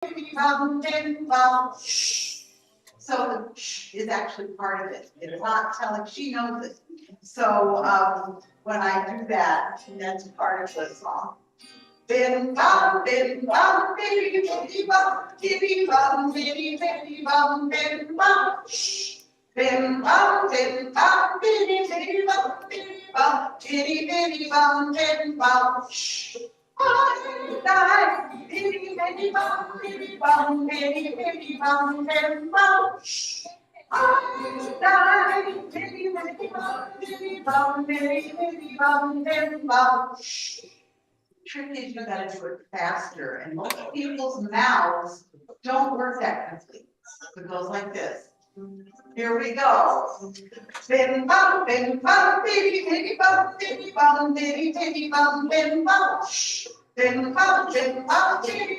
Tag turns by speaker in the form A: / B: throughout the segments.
A: So the shh is actually part of it. It's not telling, she knows it. So when I do that, that's part of the song. Bim bum, biddy biddy bum, biddy bum, biddy biddy bum, bim bum, shh. Bim bum, biddy biddy bum, biddy bum, biddy biddy bum, bim bum, shh. I die, biddy biddy bum, biddy bum, biddy biddy bum, bim bum, shh. I die, biddy biddy bum, biddy bum, biddy biddy bum, bim bum, shh. Trick is you gotta do it faster, and most people's mouths don't work that quickly. It goes like this. Here we go. Bim bum, biddy biddy bum, biddy bum, biddy biddy bum, bim bum. Bim bum, biddy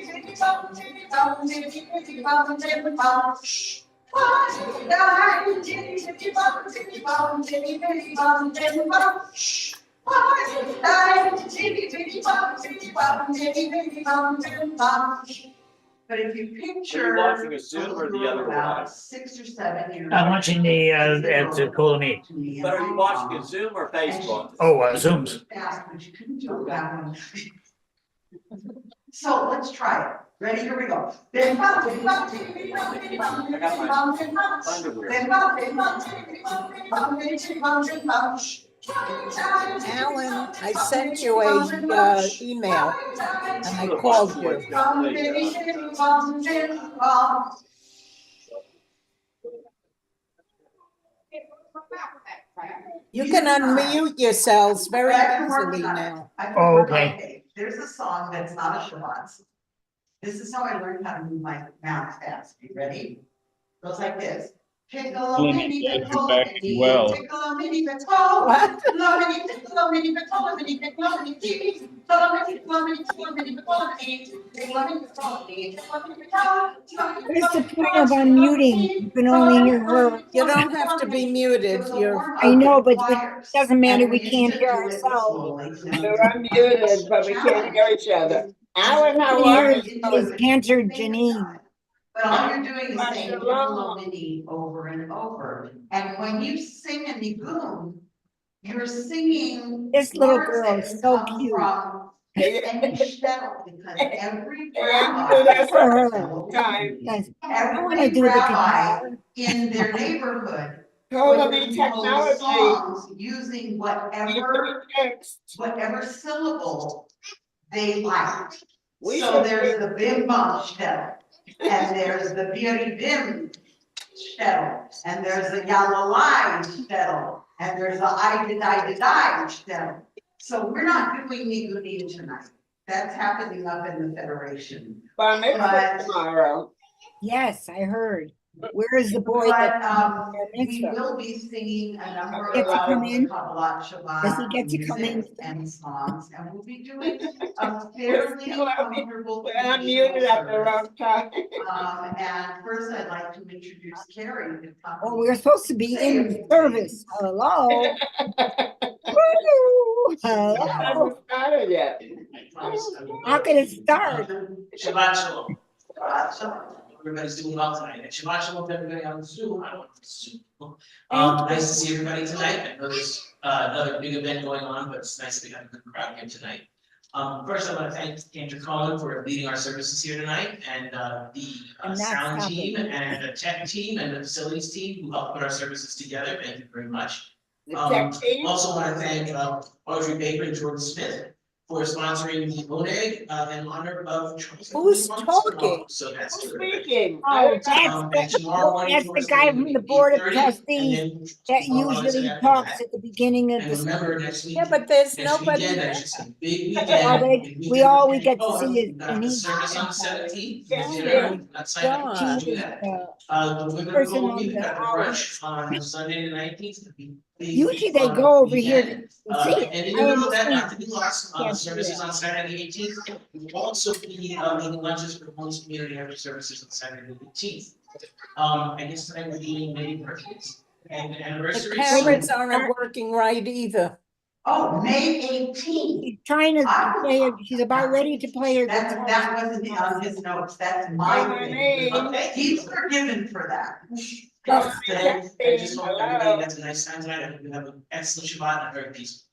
A: biddy bum, biddy bum, biddy biddy bum, bim bum. One die, biddy biddy bum, biddy bum, biddy biddy bum, bim bum. But if you picture,
B: are you watching a Zoom or the other one?
A: 6 or 7 years.
C: I'm watching the at Kol Ami.
B: But are you watching a Zoom or Facebook?
C: Oh, Zooms.
A: So let's try it. Ready? Here we go.
D: Alan, I sent you a email and I called you. You can unmute yourselves very easily now.
C: Oh, okay.
A: There's a song that's not a Shabbat song. This is how I learned how to move my mouth fast. You ready? Goes like this. Tickle a mini tickle tickle a mini tickle.
D: What?
A: Tickle a mini tickle a mini tickle a mini tickle a mini tickle a mini tickle a mini tickle a mini tickle a mini tickle a mini tickle a mini tickle a mini tickle.
E: What is the point of unmuting? You can only hear her.
D: You don't have to be muted.
E: I know, but it doesn't matter. We can't hear ourselves.
F: We're unmuted, but we can't hear each other. Alan, how
E: Here
F: are
E: is
F: you?
E: Cantor Janece.
A: But all you're doing is
F: Shabbat
A: saying
F: Shalom.
A: mini over and over. And when you sing a nigun, you're singing.
E: This little
A: words
E: girl
A: that
E: is so
A: come
E: cute.
A: from any shtetl, because every
F: Yeah, do
A: rabbi,
F: that
E: For her.
F: time.
E: Yes, I want to
A: every
E: do the
A: rabbi
E: guitar.
A: in their neighborhood
F: Kol
A: would
F: Ami
A: compose
F: technology.
A: songs using whatever
F: Fixed.
A: syllable they liked.
F: We
A: So
F: should
A: there's the bim bum shtetl, and there's the biri bim shtetl, and there's the yalalai shtetl, and there's the I shtetl. So we're not doing nigunim tonight. That's happening up in the Federation.
F: Bar mitzvah
A: But-
F: tomorrow.
E: Yes, I heard. Where is the boy
A: But
E: that
A: we
E: mitzvah?
A: will be singing a number
E: Gets to come in?
A: of Kabbalat Shabbat
E: Does he get to come in?
A: music and songs, and we'll be doing a fairly comfortable.
F: We're unmuted at the wrong time.
A: And first I'd like to introduce Carrie. to come.
E: Oh, we're supposed to be in service. Hello. Woo! Hello.
F: Hasn't started yet.
E: How can it start?
G: Shabbat Shalom. Everybody's doing well tonight. And Shabbat Shalom to everybody on Zoom. I don't know Zoom. Nice to see everybody tonight. I know there's another big event going on, but it's nice to have a good crowd here tonight. First, I want to thank Cantor Cohen for leading our services here tonight, and the
E: And that's
G: sound
E: happening.
G: team and the tech team and the facilities team who helped put our services together. Thank you very much.
F: The tech team.
G: Also want to thank Audrey Baker and Jordan Smith for sponsoring the Boneg in honor of Charles.
D: Who's
G: Monks.
D: talking?
G: So that's
F: Who's
G: terrific.
F: speaking?
E: Oh,
G: And
E: that's
G: tomorrow morning
E: the
G: towards
E: guy from the board of
G: 8:30,
E: trustees
G: and then
E: that
G: tomorrow night
E: usually
G: after
E: talks
G: that.
E: at the beginning of
G: And
E: the.
G: remember, next week.
D: Yeah, but there's
G: Next
D: nobody
G: weekend,
D: there.
G: that's just a big
E: Well,
G: weekend.
E: they-
G: Big
E: we all
G: weekend
E: we get to
G: for
E: see is
G: We've got the
E: Denise.
G: service on the 17th.
F: Yeah.
G: Dinner, not signed up
D: John.
G: to do that. The women
E: Person
G: will
E: on
G: be
E: the
G: at the
E: hour.
G: brunch on Sunday the 19th.
E: Usually they go over here to see it.
G: And in
E: I
G: the middle of that,
E: understand.
G: not to be lost,
E: Can't do
G: services
E: that.
G: on Saturday the 18th. We will also be making lunches for homeless community after services on Saturday the 18th. I guess tonight we're doing many birthdays and
D: The
G: anniversaries.
D: cameras aren't working right either.
A: Oh, May 18th.
E: She's trying to play, she's about ready to play her
A: That
E: guitar.
A: wasn't on his notes, that's my
F: Hey,
A: thing.
F: honey.
G: Okay.
A: He's forgiven for that.
E: Ugh.
G: I just hope everybody
F: Hello.
G: gets a nice time tonight, I hope you have an excellent Shabbat and a very peaceful.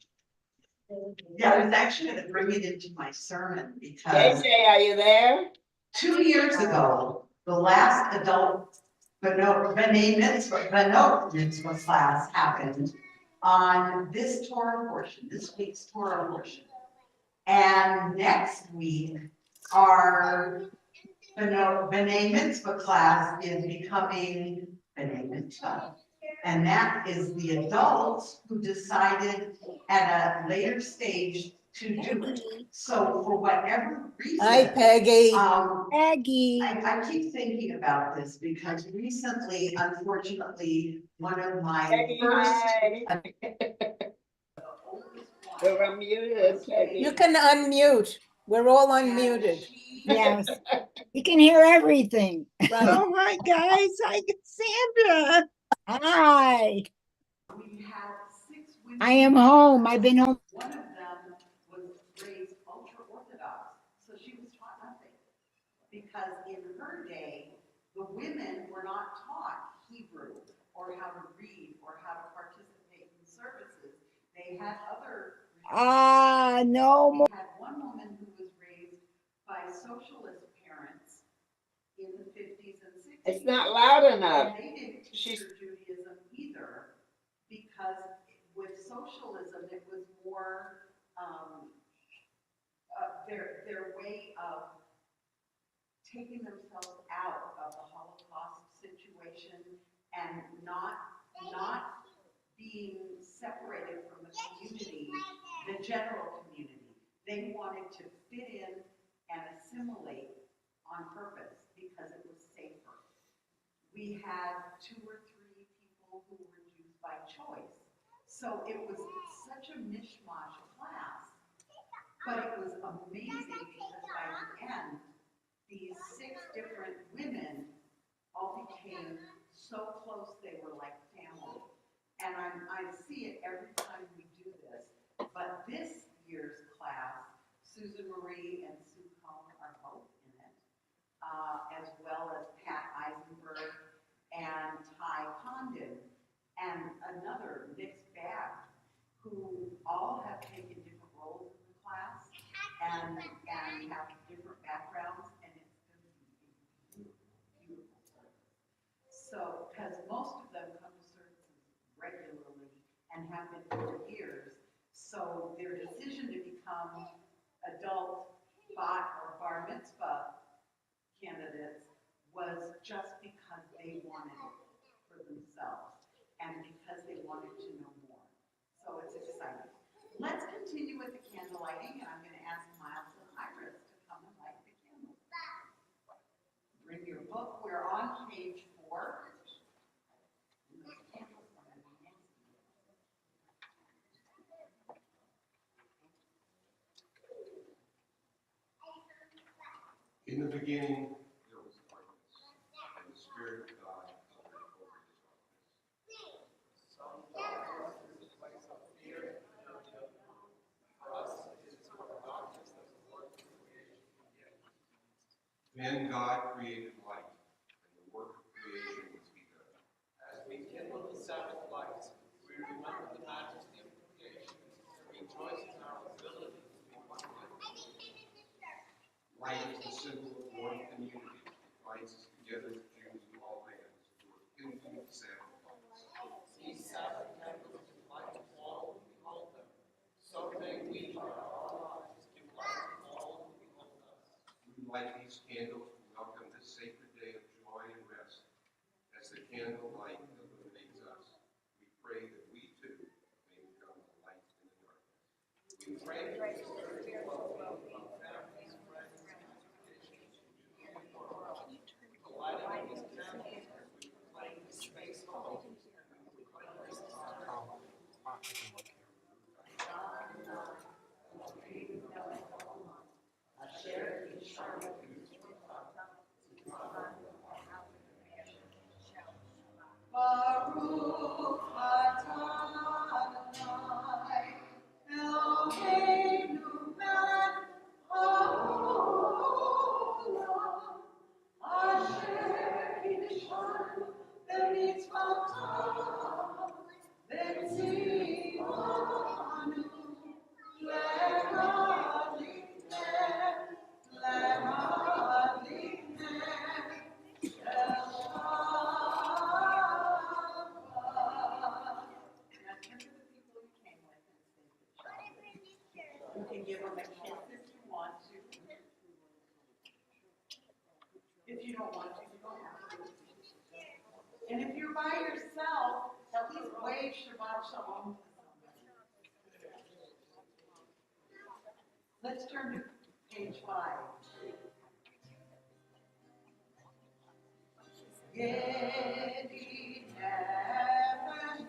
A: Yeah, I was actually gonna bring it into my sermon because
F: JJ, are you there?
A: 2 years ago, the last adult B'nai Mitzvah class happened on this Torah portion, this week's Torah portion. And next week, our B'nai Mitzvah class is becoming B'nai Mitzvah. And that is the adults who decided at a later stage to do it. So for whatever
D: Hi,
A: reason,
D: Peggy.
E: Aggie,
A: I keep thinking about this because recently, unfortunately, one of my
F: Peggy,
A: first.
F: hi. We're unmuted, Peggy.
D: You can unmute. We're all unmuted.
E: yes. You can hear everything.
D: Right.
E: Oh, hi, guys. Hi, Cassandra. Hi.
A: We had 6 women.
E: I am home. I've been home.
A: One of them was raised ultra orthodox, so she was taught nothing. Because in her day, the women were not taught Hebrew or how to read or how to participate in services. They had other.
E: No more.
A: We had one woman who was raised by socialist parents in the 50s and 60s.
F: It's not loud enough.
A: And they didn't teach her Judaism either, because with socialism, it was more their way of taking themselves out of the Holocaust situation and not being separated from the community, the general community. They wanted to fit in and assimilate on purpose because it was safer. We had 2 or 3 people who were Jews by choice. So it was such a mishmash class, but it was amazing because by the end, these 6 different women all became so close they were like family. And I see it every time we do this. But this year's class, Susan Marie and Sue Cohen are both in it, as well as Pat Eisenberg and Ty Condon, and another mixed bag, who all have taken different roles in the class and have different backgrounds, and it's going to be a beautiful service. So, because most of them come to services regularly and have been for years, so their decision to become adult bat or bar mitzvah candidates was just because they wanted it for themselves and because they wanted to know more. So it's exciting. Let's continue with the candle lighting, and I'm going to ask Miles and Iris to come and light the candles. Bring your book. We're on page 4. And those candles are going to be next to you.
H: In the beginning, there was darkness, and the Spirit of God hovered over the darkness. Some darkness is a place of fear and unknown. For us, it is for darkness that the work of creation began. Then God created light, and the work of creation was begun. As we kindle the Sabbath lights, we remember the majesty of creation and rejoice in our ability to be one with it. Light is the symbol of one community. It binds us together with Jews of all lands who are kindling the Sabbath lights. These Sabbath candles give light to all who behold them. So may we, by our lives, give light to all who behold us. We light these candles to welcome this sacred day of joy and rest. As the candle light illuminates us, we pray that we too may become the light in the darkness. We pray for the Spirit of well-being of families, friends, and congregations in the world. The light of these candles as we proclaim this space home and we proclaim this time.
A: Baruch atah Adonai If you don't want to, you don't have to. And if you're by yourself, at least wave Shabbat Shalom to somebody. Let's turn to page 5. Yedi heaven,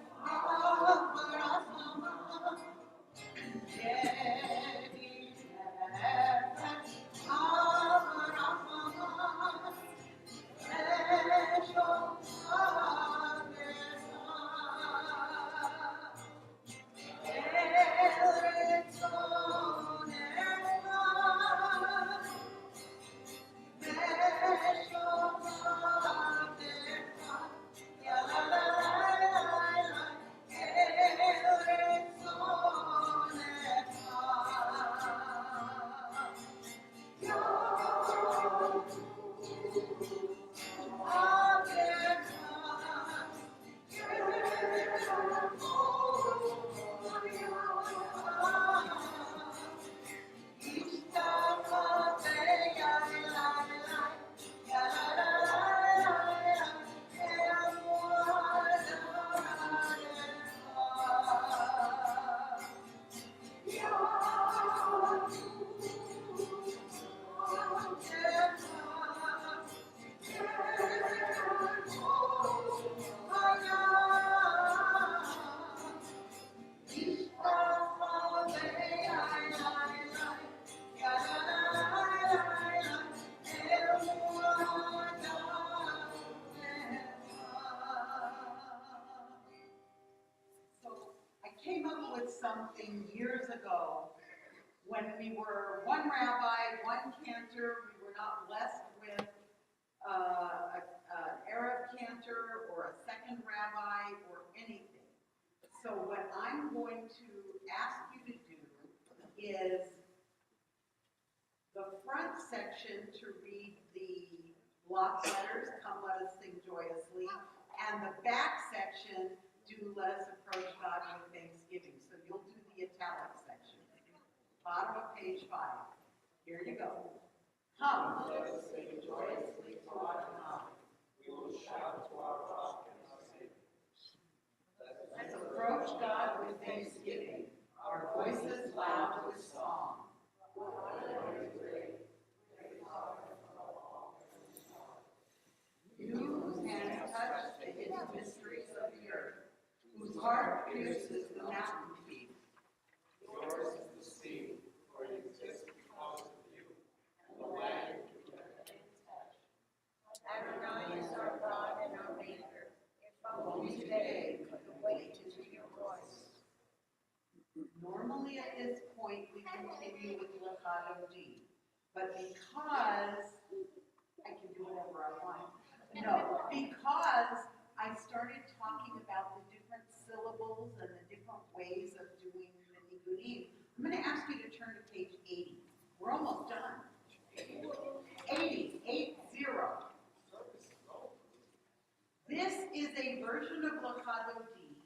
A: Yedi heaven, came up with something years ago when we were one rabbi, one cantor. We were not blessed with an Arab cantor or a second rabbi or anything. So what I'm going to ask you to do is the front section to read the block letters, Come Let Us Sing Joyously, and the back section, Do Let Us Approach God with Thanksgiving. So you'll do the italic section. Bottom of page 5. Here you go. Come, let us sing joyously to Adonai. We will shout to our rock and our Savior. Let's approach God with thanksgiving, our voices loud with song. You whose hands touch the hidden mysteries of the earth, whose heart pierces the mountain peak.
H: Yours is the sea, for it exists because of you, and the land you can't touch.
I: Adonai is our God and our Maker. If only today we could wait to hear your voice.
A: Normally at this point we continue with Legato D, but because I can do whatever I want. No, because I started talking about the different syllables and the different ways of doing the nigunim. I'm going to ask you to turn to page 80. We're almost done. 80, 80. This is a version of Legato D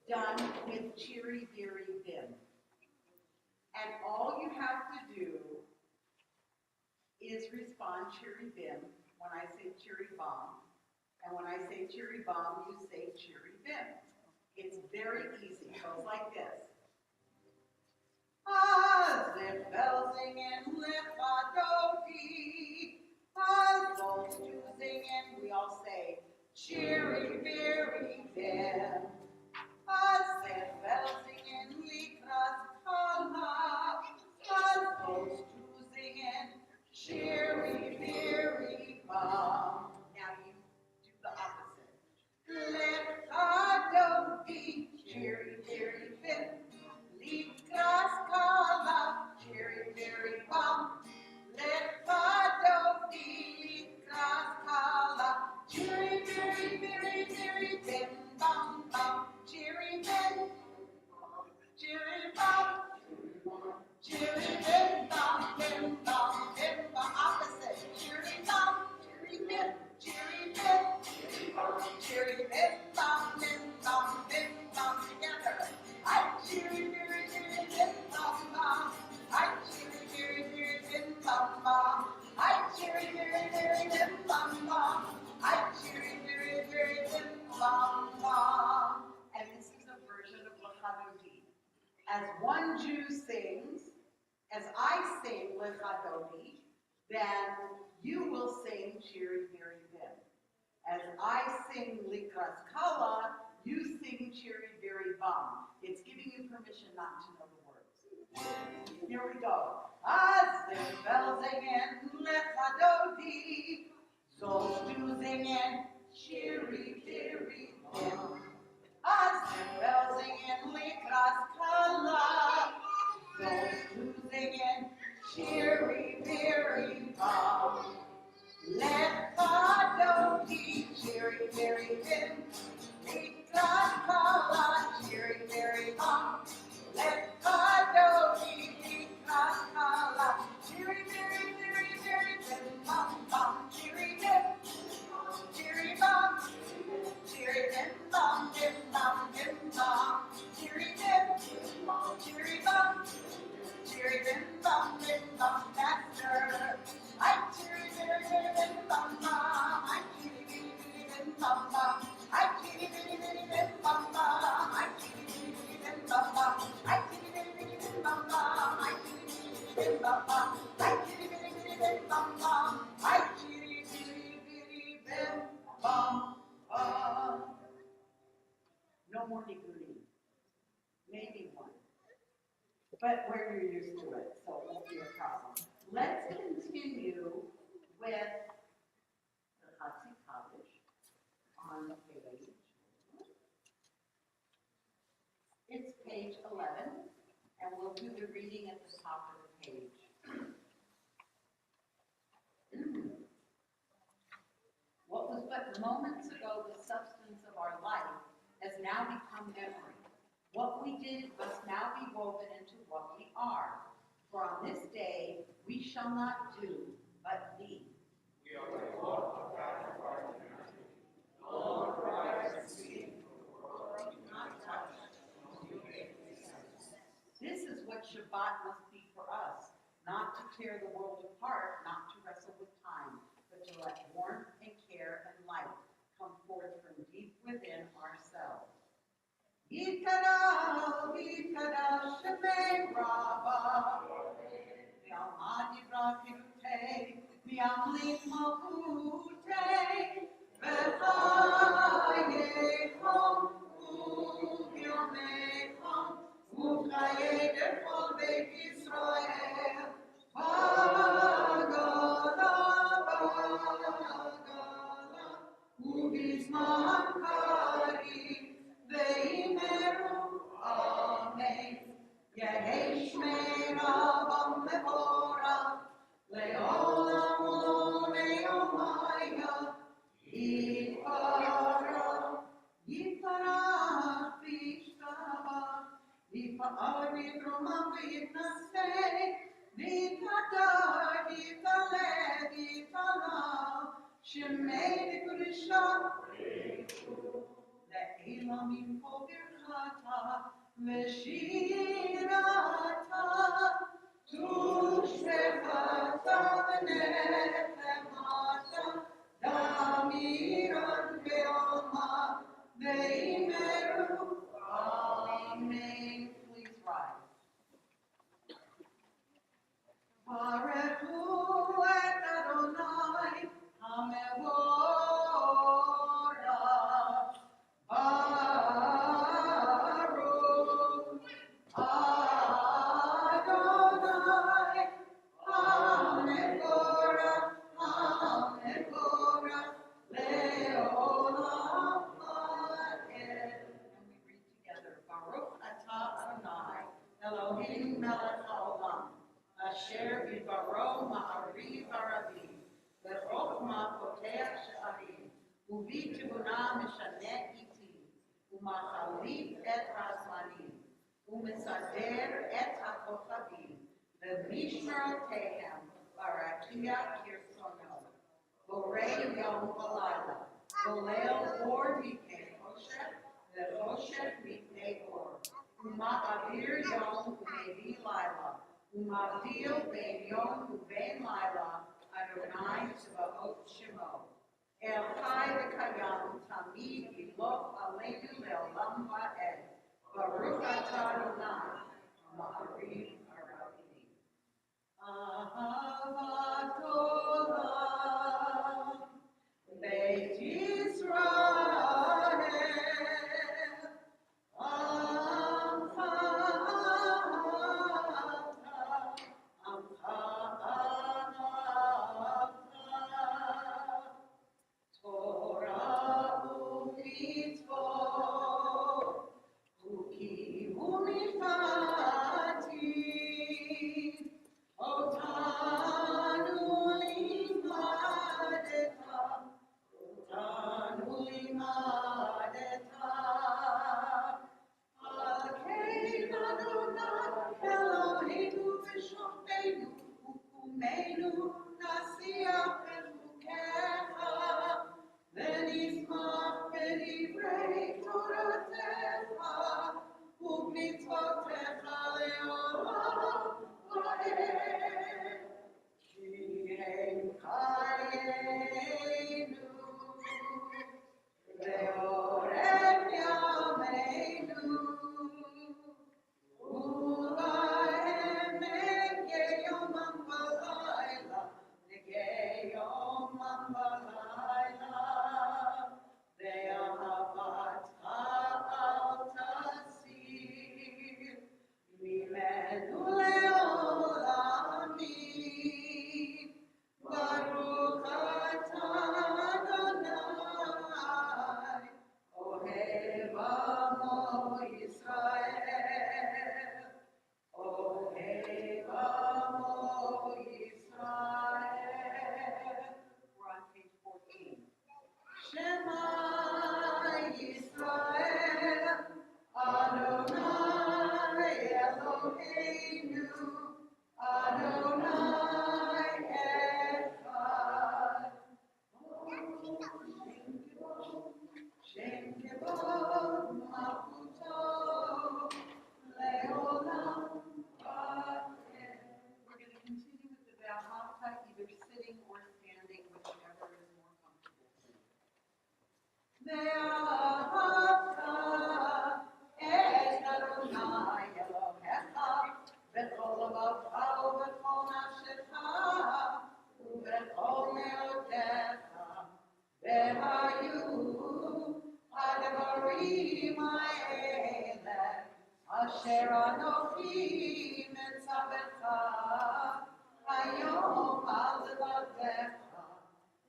A: done with Chiri Biri Bim. And all you have to do is respond Chiri Bim when I say Chiri Bam. And when I say Chiri Bam, you say Chiri Bim. It's very easy. It goes like this. Zip bells singing, Legato D. Both to singing, we all say Chiri Biri Bim. Zip bells singing, Likras Kala. Both to singing, Chiri Biri Bam. Now you do the opposite. Legato D, Chiri Biri Bim. Likras Kala, Chiri Biri Bam. Legato D, Likras Kala, Chiri Biri Biri Biri Bim Bam Bam. bum bum. I cheery cheery cheery bim bum bum. And this is a version of Lechadodi. As one Jew sings, as I sing Lechadodi, then you will sing cheery cheery bim. As I sing Likras Kala, you sing cheery cheery bum. It's giving you permission not to know the words. Here we go. Azim singing Lechadodi, Zos do singing cheery cheery bim. Azim singing Likras Kala, Zos do singing cheery cheery bum. Lechadodi, cheery cheery bim. Likras Kala, cheery cheery bum. Lechadodi, Likras Kala, cheery cheery cheery cheery bim bum bum, cheery bim, cheery bum, cheery bim bum bim bum bim bum, cheery bim, cheery bum, cheery bim bum faster. I cheery cheery cheery bim bum bum, I cheery cheery cheery bim bum bum, I cheery cheery cheery bim bum bum, I cheery cheery cheery bim bum bum, I cheery cheery cheery bim bum bum, I cheery cheery cheery bim bum bum, I cheery cheery cheery bim bum bum, I cheery cheery cheery bim bum bum. No more niguri. Maybe one. But where you're used to it, so it won't be a problem. Let's continue with the Chatzi Kaddish on the page. It's page 11, and we'll do the reading at the top of the page. What was but moments ago the substance of our life has now become memory. What we did must now be woven into what we are. For on this day we shall not do, but be. This is what Shabbat must be for us, not to tear the world apart, not to wrestle with time, but to let warmth and care and light come forth from deep within ourselves. Yikara, Yikara, Shemei Rabba, Yamadi Brachirute, Yamli Mahute, V'chayechom, U'yomechom, U'chaye Dechol Beit Yisrael, Bagala, Bagala, U'bizman Karim, Veimeru, Amen. Yehi Shmei Rabam Mevorach, Le'olam Le'omaya, Yifara, Yifara, V'yishtabach, Yifa'ar Yidromam V'yitnaseh, V'yitadar, V'yitaleh, V'yitala, Shemei V'kurisha, Le'elamim Kol Birchata, V'shirata, Tushbechata V'nechemata, Damiran Ve'oma, Ve'imeru, Amen. Please rise. Barechu et Adonai, Hamevorach, Baruch Adonai, Hamevorach, Hamevorach, Le'olam Ha'ed. And we read together, Baruch atah Adonai, Elohim melech haolam, Asher v'baro ma'ariv harabim, V'chokhma potech she'arim, U'v'tibuna mishaneh iti, U'machalif et hazmanim, U'mesader et hakochavim, V'mishmerotehem, Barakia kirsono, Borei yom v'layla, Volel or mipnei choshech, V'choshech mipnei or, U'ma'avir yom u'mevi layla, Umavdil ben Yom u'ben Laila, Adonai Tzvaot Shemo. El Chai V'Kayam Tamid Yiloch Aleinu Le'olam Va'ed. Baruch Atah Adonai, Ma'ariv Arabim. Ahavat Olam, Beit Yisrael, Amcha Torah u'mitzvot, u'kim u'mishpatim, otanu limadeta, otanu limadeta. Al kein Adonai Eloheinu v'shofteinu, u'kumeinu nasiach bechukecha, ונשמח בדברי תורתך ובמצוותיך לעולם ועד. כי הם חיינו לאורך ימינו, ולהם נגה יומם ולילה, נגה יומם ולילה. ואהבתך אל תסיר ממנו לעולמים. ברוך אתה אדוני, אוהב עמו ישראל, אוהב עמו ישראל. We're on page 14. Shema Yisrael, Adonai Eloheinu, Adonai Echad. Shem Kevod Malchuto Leolam Va'ed. We're going to continue with the Ve'ahavta, either sitting or standing, whichever is more comfortable. ואהבת את אדוני אלוהיך בכל לבבך ובכל נפשך ובכל מאודך, והיו הדברים האלה אשר אנוכי מצווך היום על לבבך,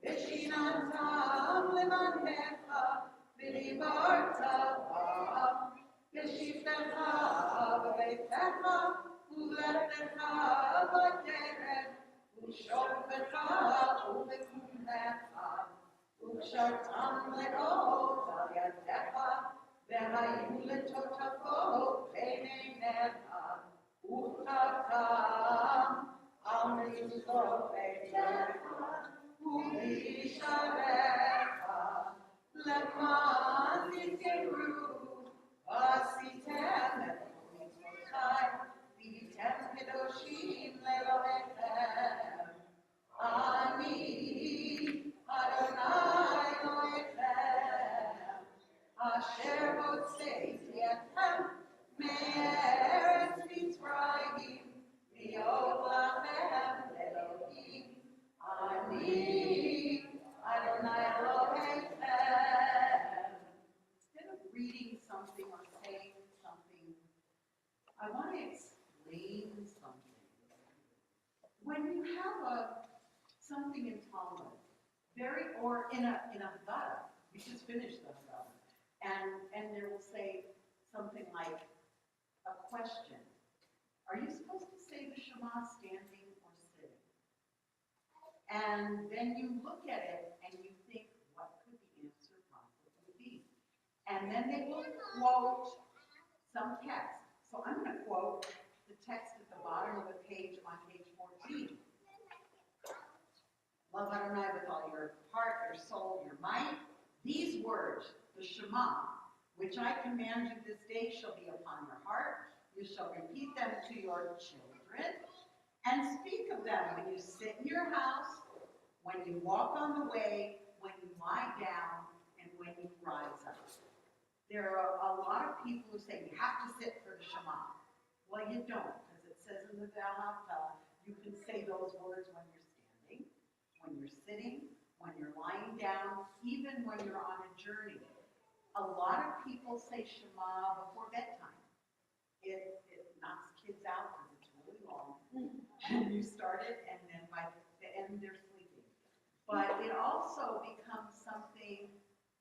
A: ושיננתם לבניך, ודיברת בם, בשבתך בביתך, ובלכתך בדרך, ושוכבך ובקומך, וקשרתם לאות על ידך, והיו לטוטפות בין עיניך, וכתבתם על מזוזות ביתך. ובישעריך למען תזכרו, עשיתם את מצוותיי, והייתם קדושים לאלוהיכם. אני אדוני אלוהיכם, אשר הוצאתי אתכם מארץ מצרים, להיות לכם אלוהים. Ani Adonai Elohechem. Instead of reading something or saying something, I want to explain something. When you have something in Talmud, or in a Haggadah, we just finished the Haggadah, and there will say something like a question. Are you supposed to say the Shema standing or sitting? And then you look at it and you think, what could the answer possibly be? And then they will quote some text. So I'm going to quote the text at the bottom of the page on page 14. Love Adonai with all your heart, your soul, your might. These words, the Shema, which I command you this day, shall be upon your heart. You shall repeat them to your children, and speak of them when you sit in your house, when you walk on the way, when you lie there are a lot of people who say you have to sit for the Shema. Well, you don't, because it says in the Vahavta, you can say those words when you're standing, when you're sitting, when you're lying down, even when you're on a journey. A lot of people say Shema before bedtime. It knocks kids out because it's really long. And you start it, and then by the end, they're sleeping. But it also becomes something,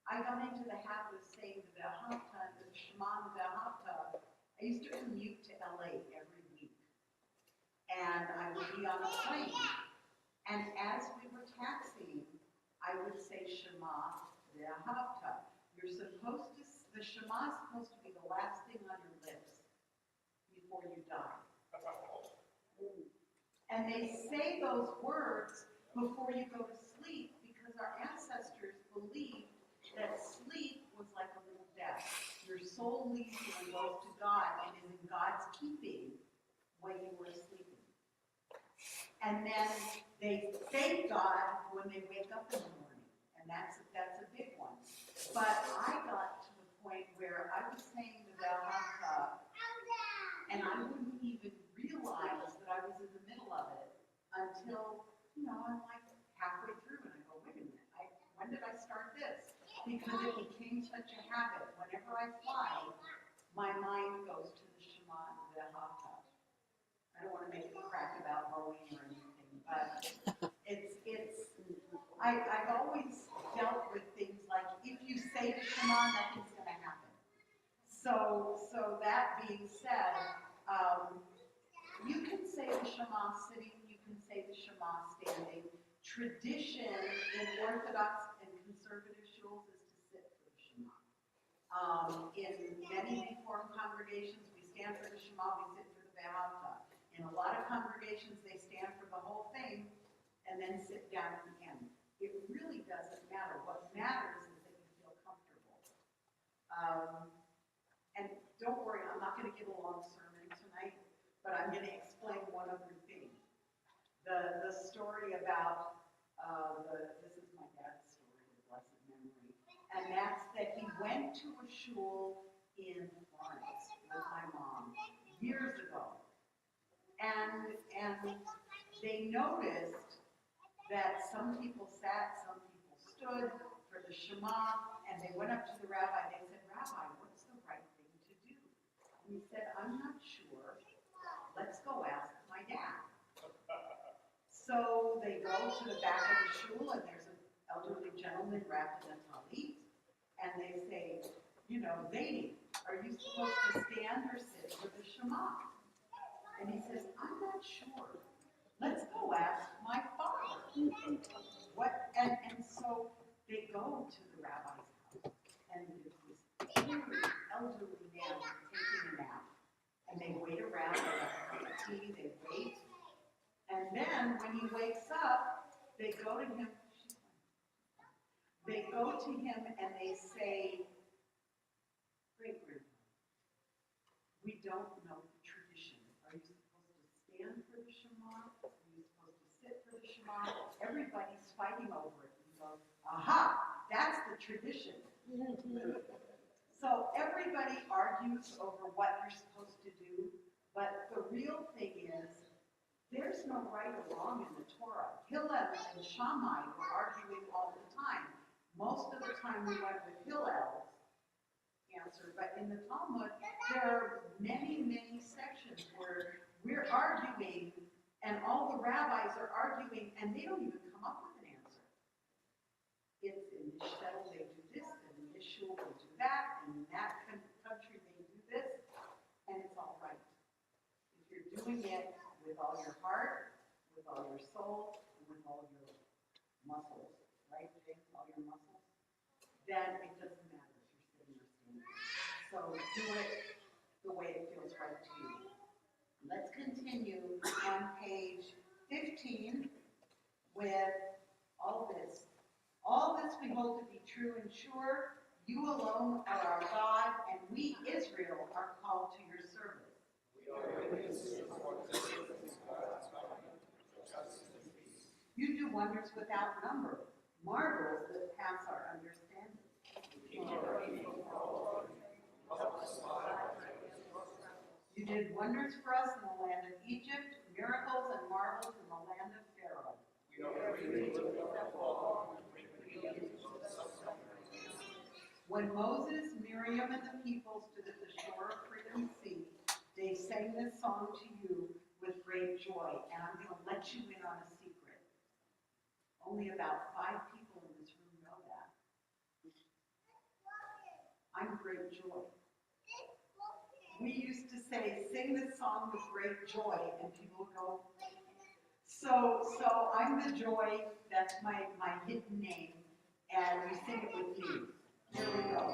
A: I got into the habit of saying the Vahavta, the Shema and the Vahavta. I used to commute to LA every week. And I would be on a plane. And as we were taxiing, I would say Shema Vahavta. You're supposed to, the Shema is supposed to be the last thing on your lips before you die. And they say those words before you go to sleep because our ancestors believed that sleep was like a little death. Your soul leaves you and goes to God and is in God's keeping when you were sleeping. And then they thank God when they wake up in the morning. And that's a big one. But I got to the point where I was saying the Vahavta, and I wouldn't even realize that I was in the middle of it until, I'm like halfway through and I go, wait a minute, when did I start this? Because it became such a habit. Whenever I fly, my mind goes to the Shema and the Vahavta. I don't want to make it crack about Boeing or anything, but I've always dealt with things like if you say the Shema, nothing's going to happen. So that being said, you can say the Shema sitting, you can say the Shema standing. Tradition in Orthodox and conservative shuls is to sit for the Shema. In many Reform congregations, we stand for the Shema, we sit for the Vahavta. In a lot of congregations, they stand for the whole thing and then sit down at the end. It really doesn't matter. What matters is that you feel comfortable. And don't worry, I'm not going to give a long sermon tonight, but I'm going to explain one other thing. The story about, this is my dad's story, of blessed memory, and that's that he went to a shul in Florence with my mom years ago. And they noticed that some people sat, some people stood for the Shema, and they went up to the rabbi. They said, Rabbi, what's the right thing to do? And he said, I'm not sure. Let's go ask my dad. So they go to the back of the shul, and there's an elderly gentleman wrapped in a talit, and they say, Zaini, are you supposed to stand or sit for the Shema? And he says, I'm not sure. Let's go ask my father. And so they go to the rabbi's house, and there's this very elderly man taking a nap. And they wait around, they have a cup of tea, they wait. And then when he wakes up, they go to him. They go to him and they say, great grandpa, we don't know the tradition. Are you supposed to stand for the Shema? Are you supposed to sit for the Shema? Everybody's fighting over it. He goes, aha, that's the tradition. So everybody argues over what you're supposed to do, but the real thing is, there's no right or wrong in the Torah. Hillel and Shammai were arguing all the time. Most of the time we went with Hillel's answer, but in the Talmud, there are many, many sections where we're arguing, and all the rabbis are arguing, and they don't even come up with an answer. It's in this shtetl they do this, and in this shul they do that, and in that country they do this, and it's all right. If you're doing it with all your heart, with all your soul, and with all your muscles, right, James? All your muscles, then it doesn't matter if you're sitting or standing. So do it the way it feels right to you. Let's continue on page 15 with all this. All this we hold to be true and sure. You alone are our God, and we, Israel, are called to your service. You do wonders without number, marvels that pass our understanding. did wonders for us in the land of Egypt, miracles and marvels in the land of Pharaoh. When Moses, Miriam, and the people stood at the shore of Freedom Sea, they sang this song to you with great joy. And I'm going to let you in on a secret. Only about 5 people in this room know that. I'm great joy. We used to say, sing this song with great joy, and people would go. So I'm the joy, that's my hidden name, and we sing it with me. Here we go.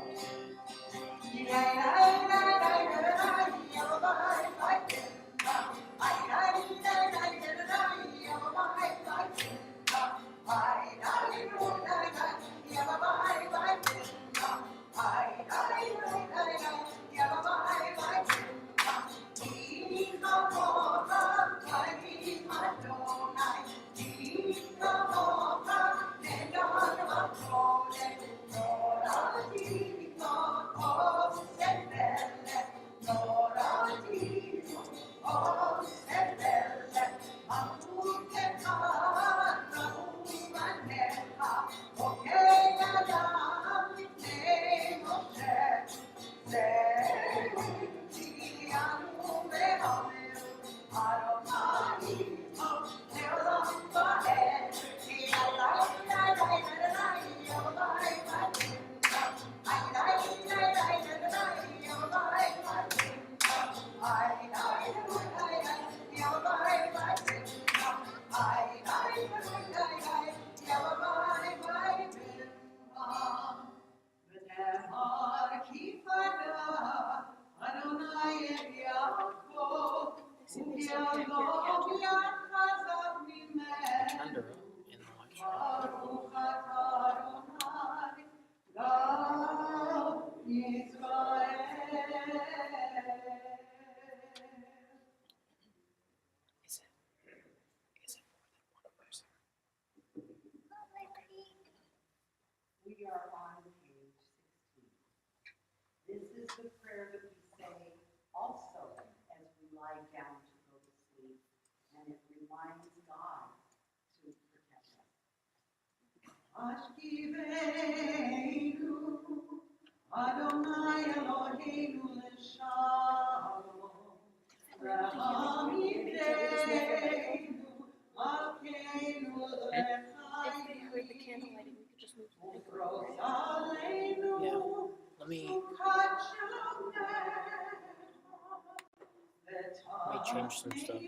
A: We are on page 16. This is the prayer that we say also as we lie down to go to sleep, and it reminds God to protect us. Ashkivenu, Adonai Eloheinu l'shalom, Ra'amidenu, Malkeinu l'chaim.
J: Let me change some stuff.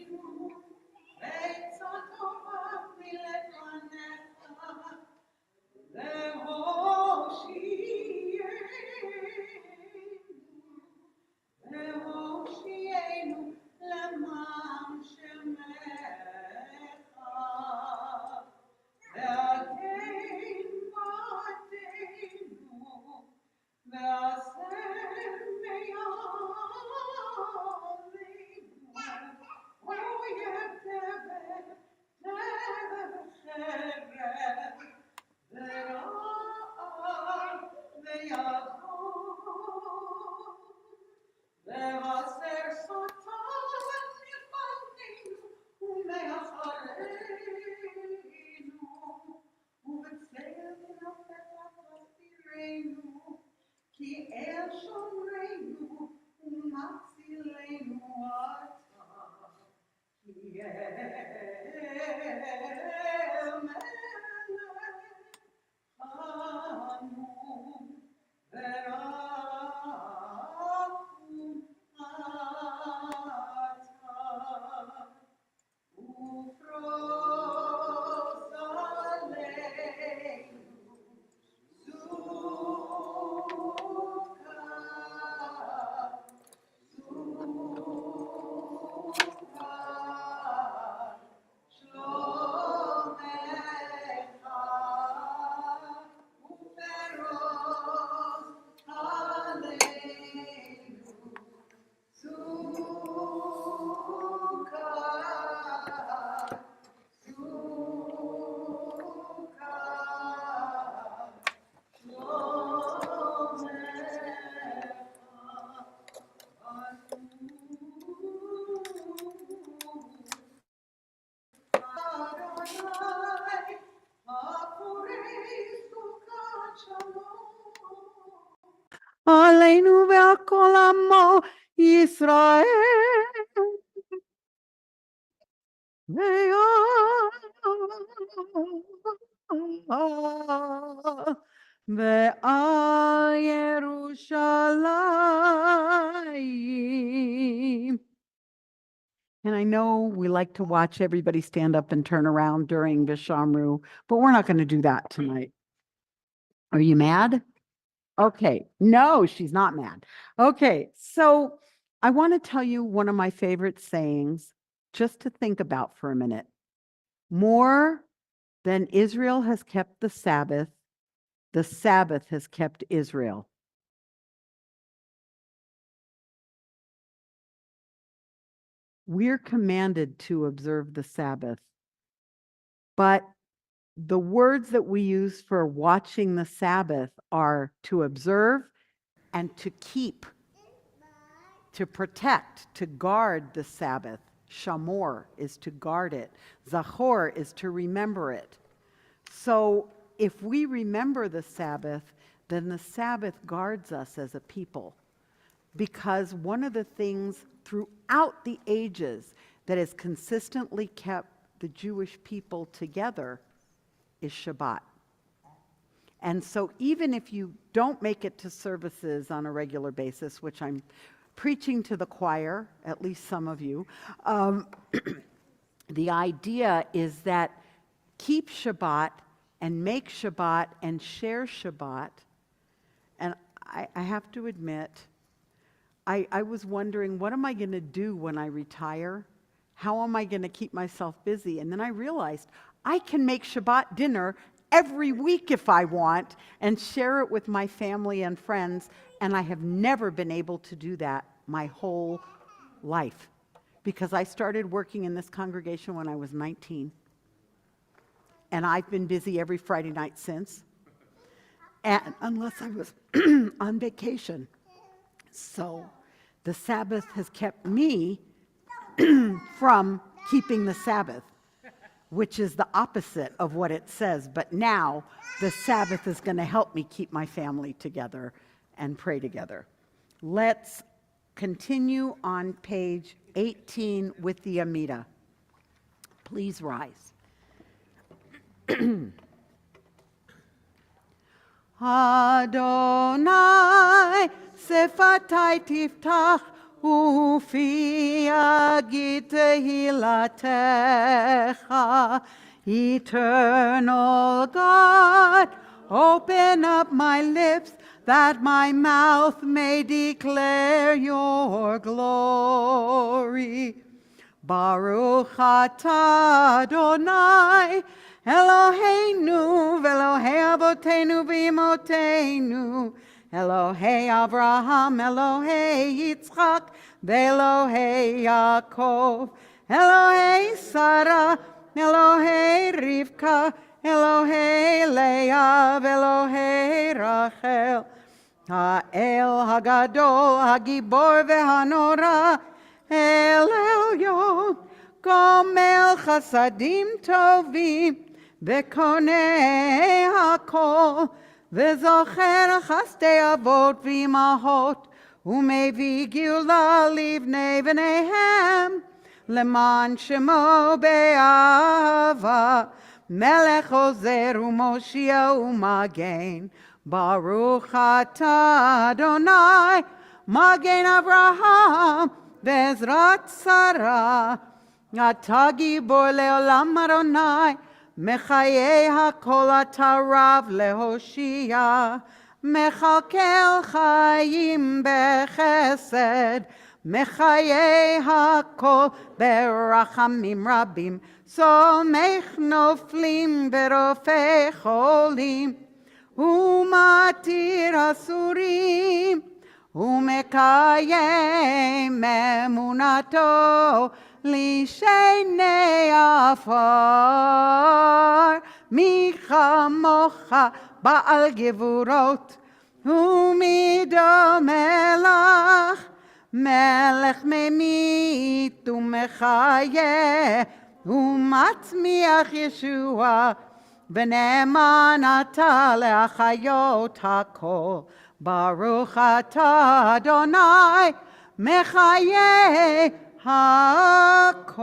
K: עלינו ועל כל עמו ישראל. ועל ירושלים. And I know we like to watch everybody stand up and turn around during Vishamru, but we're not going to do that tonight. Are you mad? Okay. No, she's not mad. Okay. So I want to tell you one of my favorite sayings just to think about for a minute. More than Israel has kept the Sabbath has kept Israel. We're commanded to observe the Sabbath, but the words that we use for watching the Sabbath are to observe and to keep, to protect, to guard the Sabbath. Shamor is to guard it. Zachor is to remember it. So if we remember the Sabbath, then the Sabbath guards us as a people. Because one of the things throughout the ages that has consistently kept the Jewish people together is Shabbat. And so even if you don't make it to services on a regular basis, which I'm preaching to the choir, at least some of you, the idea is that keep Shabbat and make Shabbat and share Shabbat. And I have to admit, I was wondering, what am I going to do when I retire? How am I going to keep myself busy? And then I realized I can make Shabbat dinner every week if I want and share it with my family and friends. And I have never been able to do that my whole life because I started working in this congregation when I was 19. And I've been busy every Friday night since, and unless I was on vacation. So the Sabbath has kept me from keeping the Sabbath, which is the opposite of what it says. But now the Sabbath is going to help me keep my family together and pray together. Let's continue on page 18 with the Amida. Please rise. Adonai, sefatai tiftach, ufi agit tehilatecha. Eternal God, open up my lips that my mouth may declare your glory. Baruch atah Adonai, Eloheinu v'Elohei avotenu v'imotenu, Elohei Avraham, Elohei Yitzchak, v'Elohei Yaakov, Elohei Sarah, Elohei Rivka, Elohei Leah, v'Elohei Rachel, Ha'el Hagadol, Hagibor v'Hanora, El Elyon, Gomel Chasadim Tovim, V'konei HaKol, V'zocher Chastei Avot V'imahot, U'mevi Geulah Livnei V'neihem, Leman Shemo Be'ahava, Melech Ozer U'Moshia U'Magen, Baruch atah Adonai, Magen Avraham, Bezrat Sarah, Ata Gibor Leolam Adonai, Mechayei HaKol Ata Rav Lehoshia, Mechalkel Chayim Bechesed, Mechayei HaKol Berachamim Rabim, Somech Noflim Berofei Cholim, Umatir Asurim, Umekayem emunato lishenei afar, michamocha ba'al gevurot, umido melach, melech memit umechayeh, umatzmiach Yeshua, ונאמן אתה להחיות הכל. ברוך אתה אדוני מחיי הכל.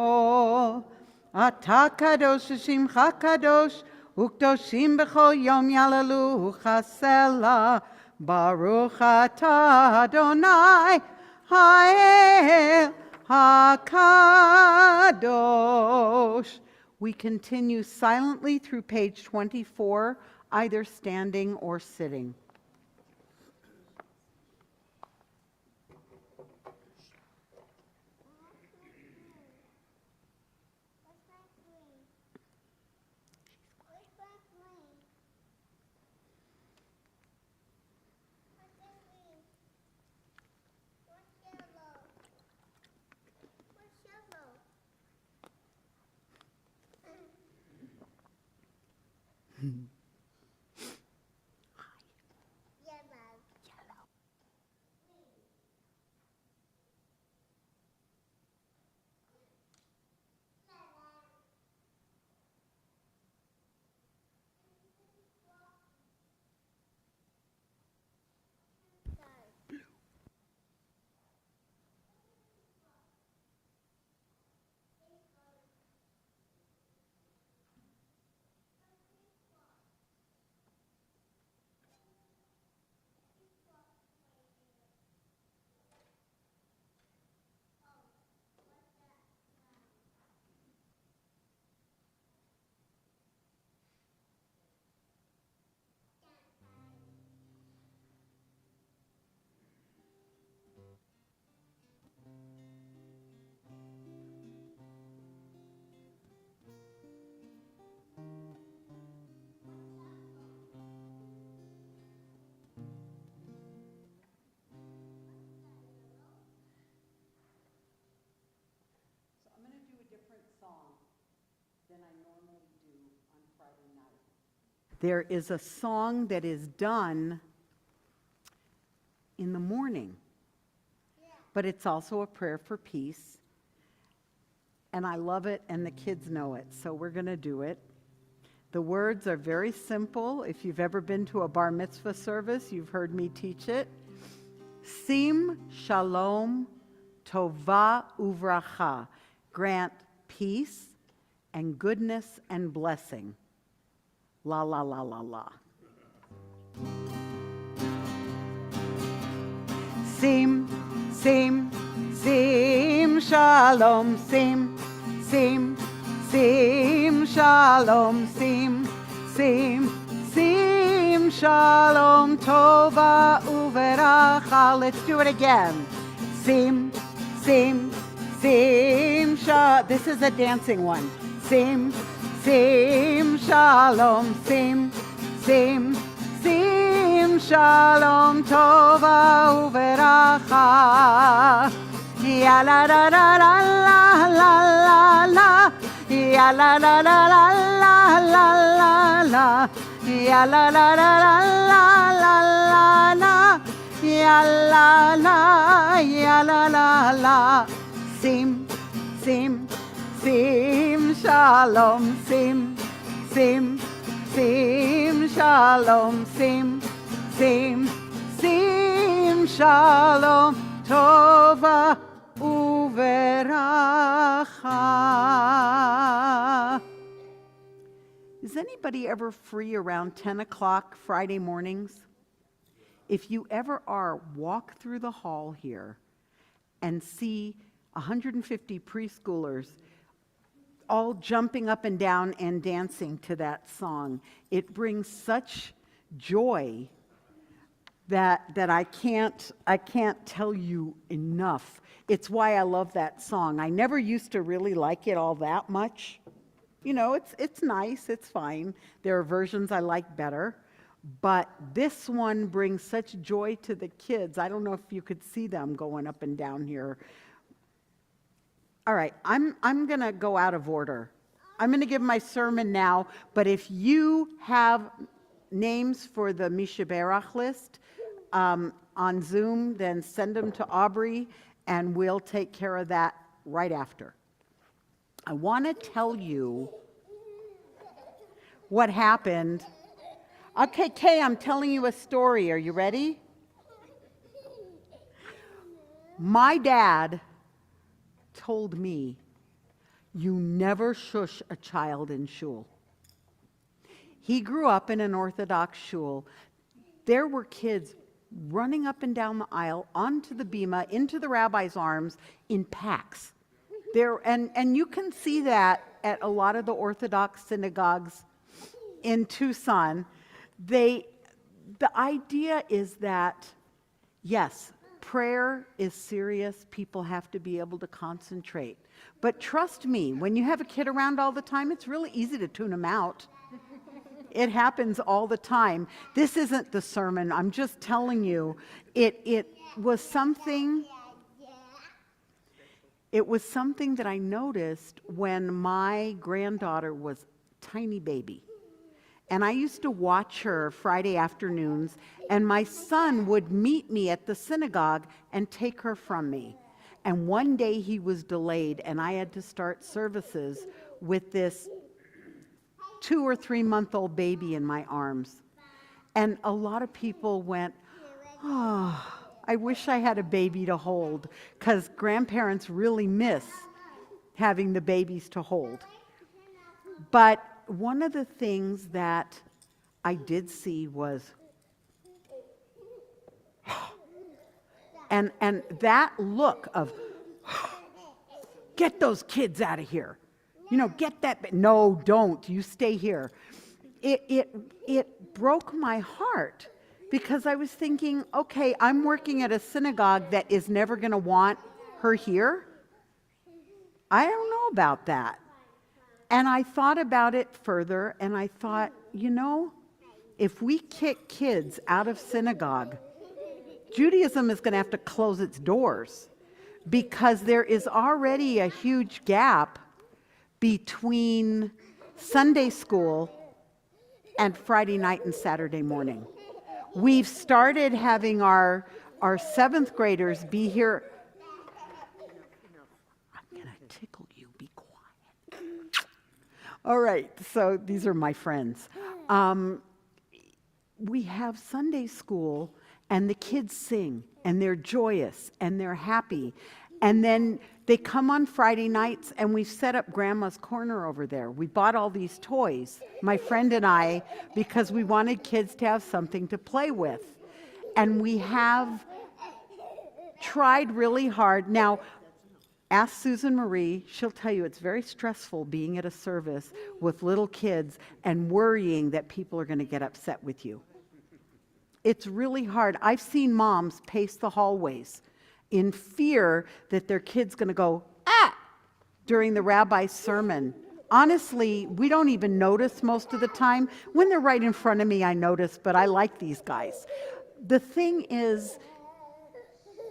K: אתה קדוש ושמך קדוש, וקדושים בכל יום יעללוך הסלע. ברוך אתה אדוני האל HaKadosh. We continue silently through page 24, either standing or sitting. There is a song that is done in the morning, but it's also a prayer for peace. And I love it, and the kids know it, so we're going to do it. The words are very simple. If you've ever been to a bar mitzvah service, you've heard me teach it. Sim shalom tova uvracha. Grant peace and goodness and blessing. La, la, la, la, la. Sim, sim, sim, shalom, sim, sim, sim, shalom, sim, sim, sim, shalom, tova uveracha. Let's do it again. Sim, sim, sim, shalom. This is a dancing one. Sim, sim, shalom, sim, sim, sim, shalom, tova uveracha. Ya la la la la la la la la. Ya la la la la la la la la. Ya la la la la la la la la. Ya la la la. Sim, sim, sim, shalom, sim, sim, sim, shalom, sim, sim, sim, shalom, tova uveracha. Is anybody ever free around 10 o'clock Friday mornings? If you ever are, walk through the hall here and see 150 preschoolers all jumping up and down and dancing to that song. It brings such joy that I can't tell you enough. It's why I love that song. I never used to really like it all that much. You know, it's nice, it's fine. There are versions I like better, but this one brings such joy to the kids. I don't know if you could see them going up and down here. All right, I'm going to go out of order. I'm going to give my sermon now, but if you have names for the Mishaberach list on Zoom, then send them to Aubrey, and we'll take care of that right after. I want to tell you, what happened. Okay, Kay, I'm telling you a story. Are you ready? My dad told me, you never shush a child in shul. He grew up in an Orthodox shul. There were kids running up and down the aisle, onto the bima, into the rabbi's arms in packs. And you can see that at a lot of the Orthodox synagogues in Tucson. The idea is that, yes, prayer is serious. People have to be able to concentrate. But trust me, when you have a kid around all the time, it's really easy to tune them out. It happens all the time. This isn't the sermon. I'm just telling you, it was something that I noticed when my granddaughter was a tiny baby. And I used to watch her Friday afternoons, and my son would meet me at the synagogue and take her from me. And one day he was delayed, and I had to start services with this 2 or 3 month old baby in my arms. And a lot of people went, oh, I wish I had a baby to hold, because grandparents really miss having the babies to hold. But one of the things that I did see was, and that look of, get those kids out of here. You know, get that, no, don't, you stay here. It broke my heart, because I was thinking, okay, I'm working at a synagogue that is never going to want her here. I don't know about that. And I thought about it further, and I thought, you know, if we kick kids out of synagogue, Judaism is going to have to close its doors, because there is already a huge gap between Sunday school and Friday night and Saturday morning. We've started having our 7th graders be here. I'm going to tickle you, be quiet. All right, so these are my friends. We have Sunday school, and the kids sing, and they're joyous, and they're happy. And then they come on Friday nights, and we've set up Grandma's Corner over there. We bought all these toys, my friend and I, because we wanted kids to have something to play with. And we have tried really hard. Now, ask Susan Marie, she'll tell you it's very stressful being at a service with little kids and worrying that people are going to get upset with you. It's really hard. I've seen moms pace the hallways in fear that their kid's going to go, ah, during the rabbi's sermon. Honestly, we don't even notice most of the time. When they're right in front of me, I notice, but I like these guys. The thing is,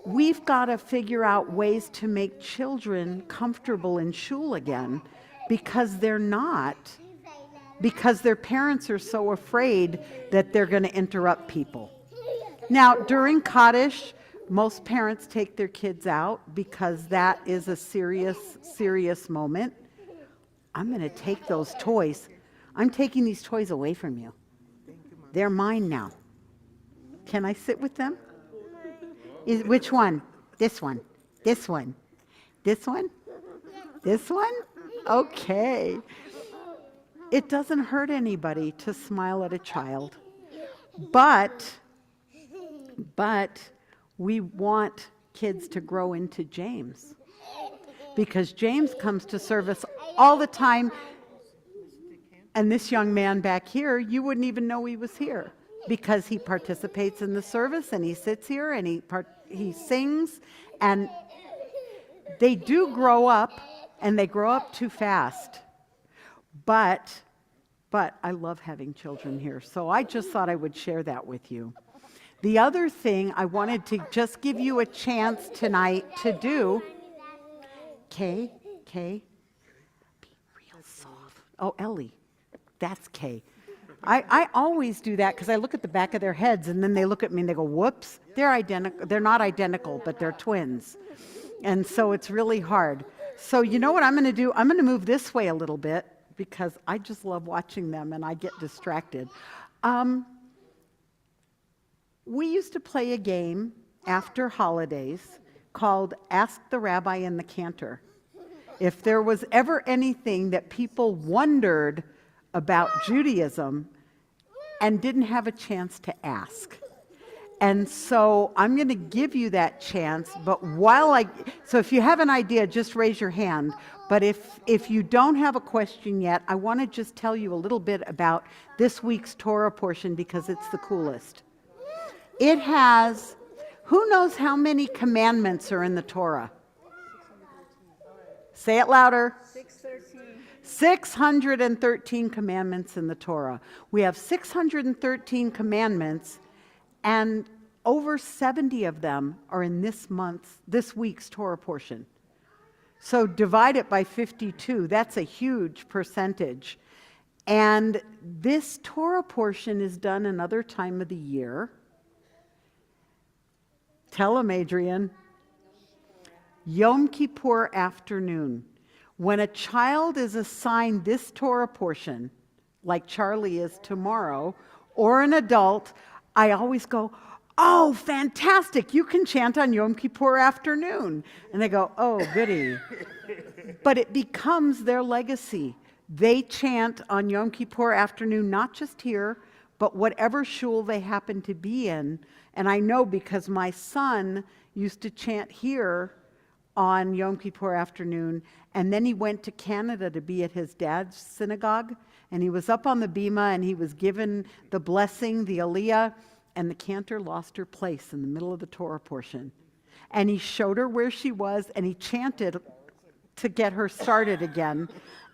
K: we've got to figure out ways to make children comfortable in shul again, because they're not, because their parents are so afraid that they're going to interrupt people. Now, during Kaddish, most parents take their kids out, because that is a serious, serious moment. I'm going to take those toys. I'm taking these toys away from you. They're mine now. Can I sit with them? Which one? This one. This one. This one? This one? Okay. It doesn't hurt anybody to smile at a child. But we want kids to grow into James, because James comes to service all the time. And this young man back here, you wouldn't even know he was here, because he participates in the service, and he sits here, and he sings, and they do grow up, and they grow up too fast. But I love having children here, so I just thought I would share that with you. The other thing I wanted to just give you a chance tonight to do, Kay, be real soft. Oh, Ellie, that's Kay. I always do that, because I look at the back of their heads, and then they look at me and they go, whoops, they're identical. They're not identical, but they're twins. And so it's really hard. So you know what I'm going to do? I'm going to move this way a little bit, because I just love watching them and I get distracted. We used to play a game after holidays called Ask the Rabbi and the Cantor. If there was ever anything that people wondered about Judaism and didn't have a chance to ask. And so I'm going to give you that chance, but so if you have an idea, just raise your hand. But if you don't have a question yet, I want to just tell you a little bit about this week's Torah portion because it's the coolest. It has, who knows how many commandments are in the Torah? Say it louder. 613 commandments in the Torah. We have 613 commandments, and over 70 of them are in this week's Torah portion. So divide it by 52. That's a huge percentage. And this Torah portion is done another time of the year. Tell them, Adrian. Yom Kippur afternoon. When a child is assigned this Torah portion, like Charlie is tomorrow, or an adult, I always go, oh, fantastic, you can chant on Yom Kippur afternoon. And they go, oh, goody. But it becomes their legacy. They chant on Yom Kippur afternoon, not just here, but whatever shul they happen to be in. And I know because my son used to chant here on Yom Kippur afternoon, and then he went to Canada to be at his dad's synagogue, and he was up on the bima, and he was given the blessing, the aliyah, and the cantor lost her place in the middle of the Torah portion. And he showed her where she was, and he chanted to get her started again,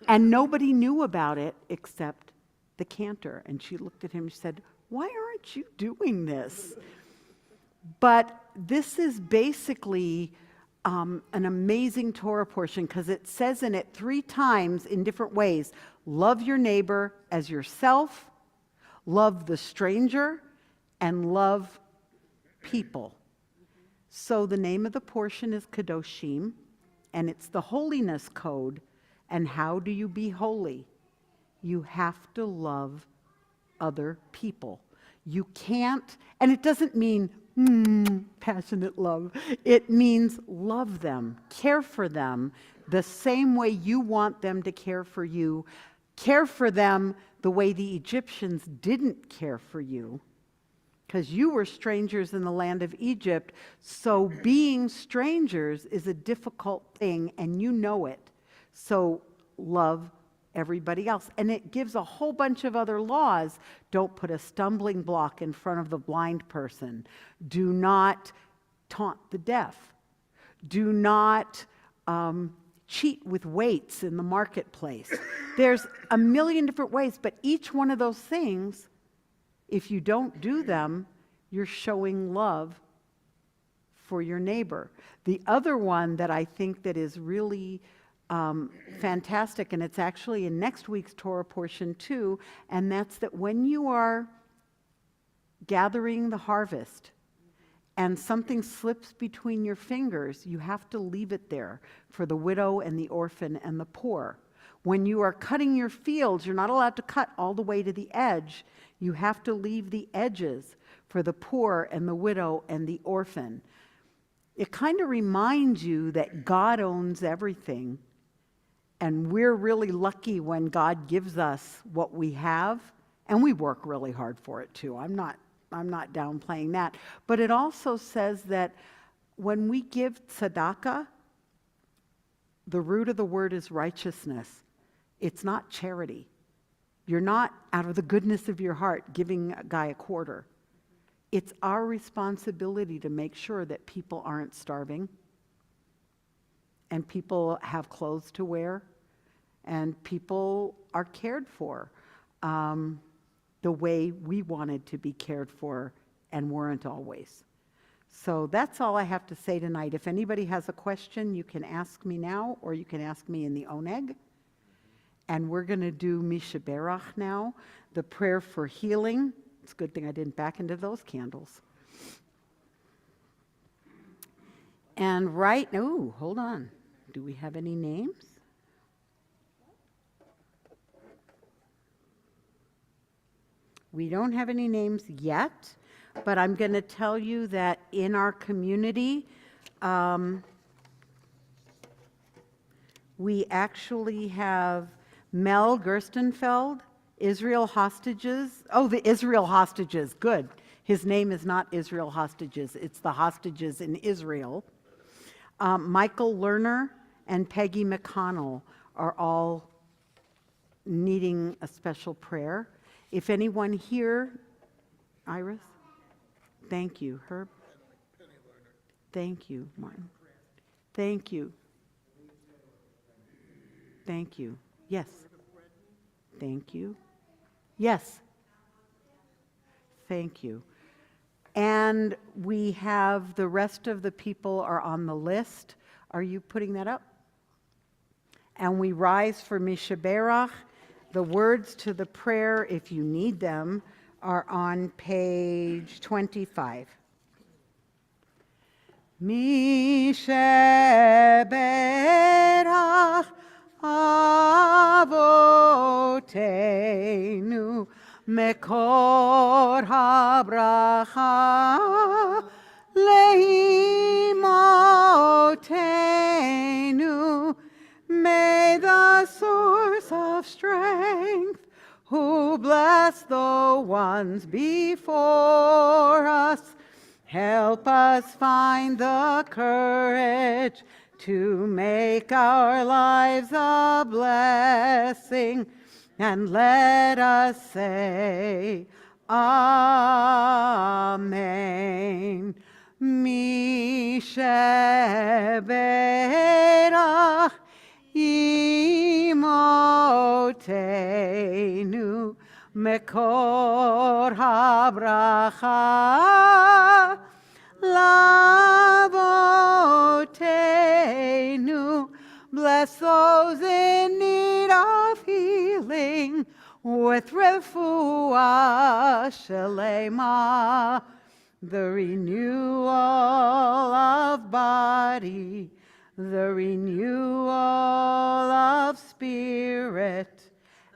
K: and nobody knew about it except the cantor. And she looked at him and said, why aren't you doing this? But this is basically an amazing Torah portion because it says in it 3 times in different ways, love your neighbor as yourself, love the stranger, and love people. So the name of the portion is Kadoshim, and it's the holiness code. And how do you be holy? You have to love other people. You can't, and it doesn't mean passionate love. It means love them, care for them the same way you want them to care for you. Care for them the way the Egyptians didn't care for you, because you were strangers in the land of Egypt. So being strangers is a difficult thing, and you know it. So love everybody else. And it gives a whole bunch of other laws. Don't put a stumbling block in front of the blind person. Do not taunt the deaf. Do not cheat with weights in the marketplace. There's a million different ways, but each one of those things, if you don't do them, you're showing love for your neighbor. The other one that I think that is really fantastic, and it's actually in next week's Torah portion too, and that's that when you are gathering the harvest and something slips between your fingers, you have to leave it there for the widow and the orphan and the poor. When you are cutting your fields, you're not allowed to cut all the way to the edge. You have to leave the edges for the poor and the widow and the orphan. It kind of reminds you that God owns everything. And we're really lucky when God gives us what we have, and we work really hard for it too. I'm not downplaying that. But it also says that when we give tzedakah, the root of the word is righteousness. It's not charity. You're not out of the goodness of your heart giving a guy a quarter. It's our responsibility to make sure that people aren't starving and people have clothes to wear and people are cared for the way we wanted to be cared for and weren't always. So that's all I have to say tonight. If anybody has a question, you can ask me now, or you can ask me in the Oneg. And we're going to do Mishaberach now, the prayer for healing. It's a good thing I didn't back into those candles. And hold on. Do we have any names? We don't have any names yet, but I'm going to tell you that in our community, we actually have Mel Gerstenfeld, Israel Hostages. Oh, the Israel Hostages, good. His name is not Israel Hostages, it's the hostages in Israel. Michael Lerner and Peggy McConnell are all needing a special prayer. If anyone here, Iris? Thank you. Herb? Thank you, Martin. Thank you. Thank you. Yes. Thank you. Yes. Thank you. And we have the rest of the people are on the list. Are you putting that up? And we rise for Mishaberach. The words to the prayer, if you need them, are on page 25. Mishaberach Avotenu Mekor habracha leimotenu. May the source of strength, who bless the ones before us, help us find the courage to make our lives a blessing, and let us say, Amen. Mishaberach imotenu mekor habracha lavotenu. Bless those in need of healing with refuah shelema, the renewal of body, the renewal of spirit,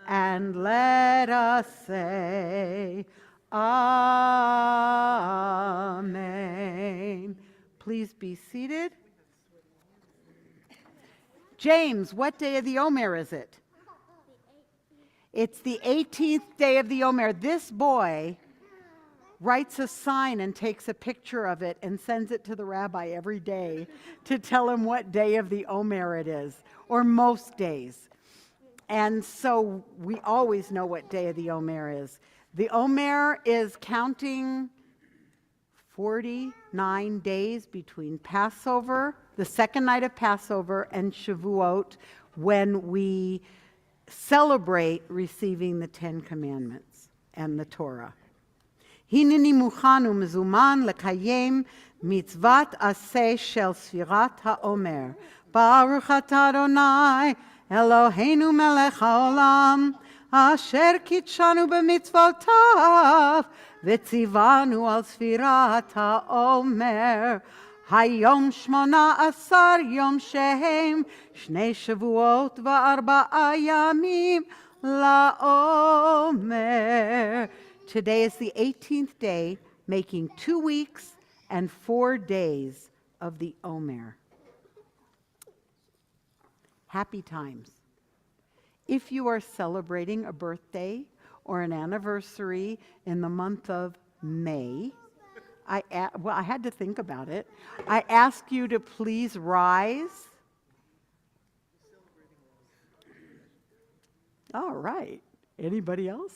K: and let us say, Amen. Please be seated. James, what day of the Omer is it? It's the 18th day of the Omer. This boy writes a sign and takes a picture of it and sends it to the rabbi every day to tell him what day of the Omer it is, or most days. And so we always know what day of the Omer is. The Omer is counting 49 days between Passover, the second night of Passover, and Shavuot, when we celebrate receiving the Ten Commandments and the Torah. Hineni muchanu mezuman lekayem mitzvat aseh shel sfirat haomer. Baruch atah Adonai Eloheinu melech haolam asher kitshanu b'mitzvotav v'tzivanu al sfirat haomer. Hayom shmona asar yom shehem shnei shavuot v'arba'a yamim la'omer. Today is the 18th day, making 2 weeks and 4 days of the Omer. Happy times. If you are celebrating a birthday or an anniversary in the month of May, I had to think about it. I ask you to please rise. All right. Anybody else?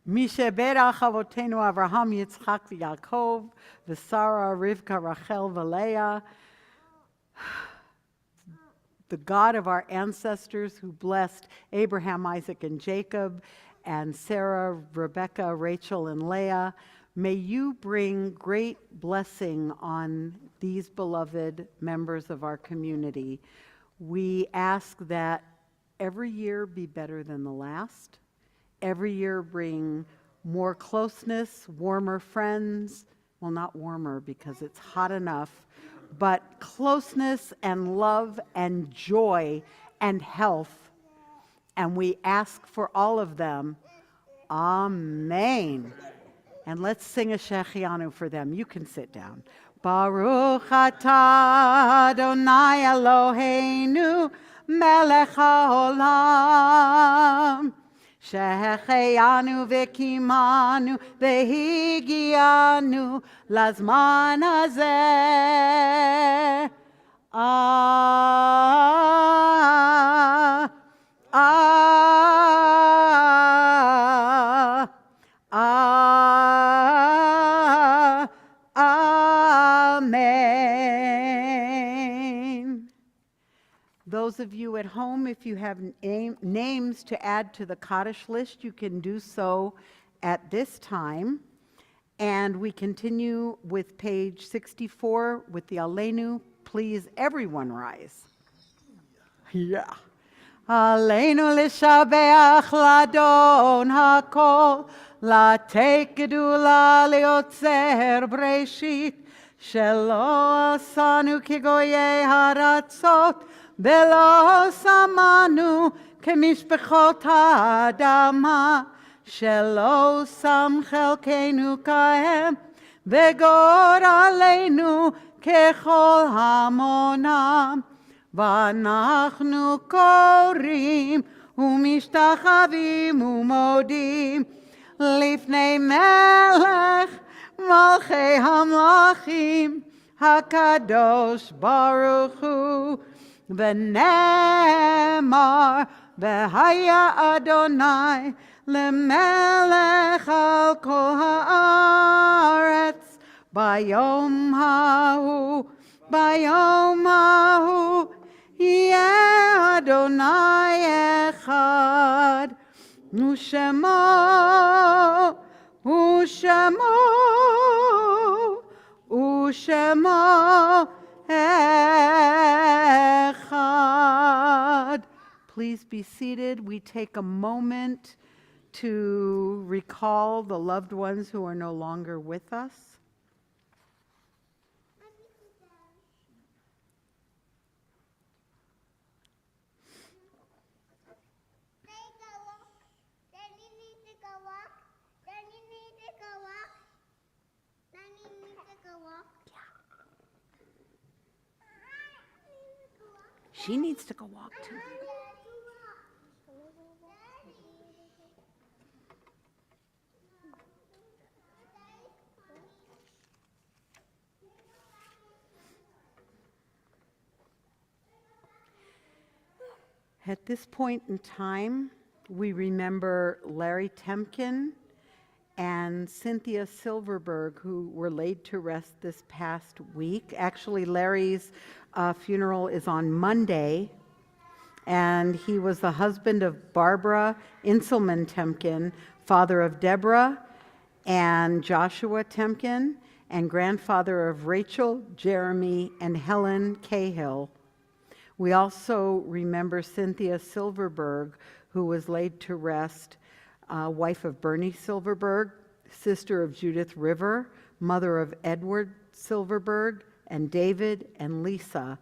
K: Mishaberach avotenu Avraham, Yitzchak, v'Yaakov, v'Sara, Rivka, Rachel, v'Leah. The God of our ancestors who blessed Abraham, Isaac, and Jacob, and Sarah, Rebecca, Rachel, and Leah, may you bring great blessing on these beloved members of our community. We ask that every year be better than the last. Every year bring more closeness, warmer friends. Well, not warmer because it's hot enough, but closeness and love and joy and health And we ask for all of them. Amen. And let's sing a Shechianu for them. You can sit down. Baruch atah Adonai Eloheinu melech haolam שהחיינו וקימנו והגיענו לזמן הזה. Amen. Those of you at home, if you have names to add to the Kaddish list, you can do so at this time. And we continue with page 64 with the Aleinu. Please, everyone rise. Yeah. Aleinu לשבח לאדון הכל, לתת גדולה ליוצר בראשית, שלא עשנו כגויי הארצות, ולא שמנו כמשפחות האדמה, שלא שם חלקנו כהם, וגורלנו ככל המונם. ואנחנו קוראים ומשתחווים ומודים לפני מלך מלכי המלכים הקדוש ברוך הוא, ונאמר והיה אדוני למלך על כל הארץ ביום ההוא. ביום ההוא יהיה אדוני אחד, ושמו אחד. Please be seated. We take a moment to recall the loved ones who are no longer with us. She needs to go walk too. At this point in time, we remember Larry Temkin and Cynthia Silverberg, who were laid to rest this past week. Actually, Larry's funeral is on Monday, and he was the husband of Barbara Inselman Temkin, father of Deborah and Joshua Temkin, and grandfather of Rachel, Jeremy, and Helen Cahill. We also remember Cynthia Silverberg, who was laid to rest, wife of Bernie Silverberg, sister of Judith River, mother of Edward Silverberg, and David and Lisa,